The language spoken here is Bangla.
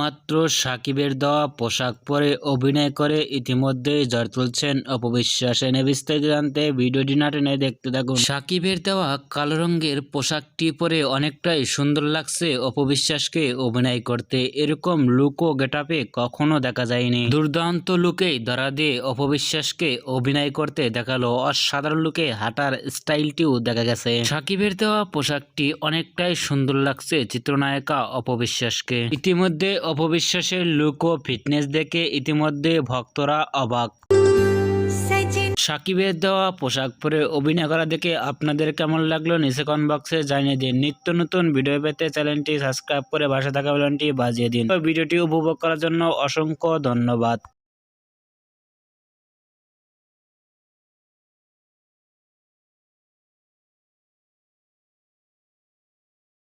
শুধুমাত্র সাকিবের দেওয়া পোশাক পরে অভিনয় করে ইতিমধ্যেই ঝড় তুলছেন অপবিশ্বাস। এনে বিস্তারিত জানতে ভিডিওটি না টেনে দেখতে থাকুন। সাকিবের দেওয়া কালো রঙের পোশাকটি পরে অনেকটাই সুন্দর লাগছে অপবিশ্বাসকে অভিনয় করতে। এরকম লুক ও গেটআপে কখনো দেখা যায়নি। দুর্দান্ত লুকেই ধরা দিয়ে অপবিশ্বাসকে অভিনয় করতে দেখালো। অসাধারণ লুকে হাঁটার স্টাইলটিও দেখা গেছে। সাকিবের দেওয়া পোশাকটি অনেকটাই সুন্দর লাগছে চিত্রনায়িকা অপবিশ্বাসকে। ইতিমধ্যে অপবিশ্বাসের লুক ও ফিটনেস দেখে ইতিমধ্যে ভক্তরা অবাক। সাকিবের দেওয়া পোশাক পরে অভিনয় করা দেখে আপনাদের কেমন লাগলো নিচে কমেন্ট বক্সে জানিয়ে দিন। নিত্য নতুন ভিডিও পেতে চ্যানেলটি সাবস্ক্রাইব করে পাশে থাকা বেলটি বাজিয়ে দিন। ভিডিওটি উপভোগ করার জন্য অসংখ্য ধন্যবাদ।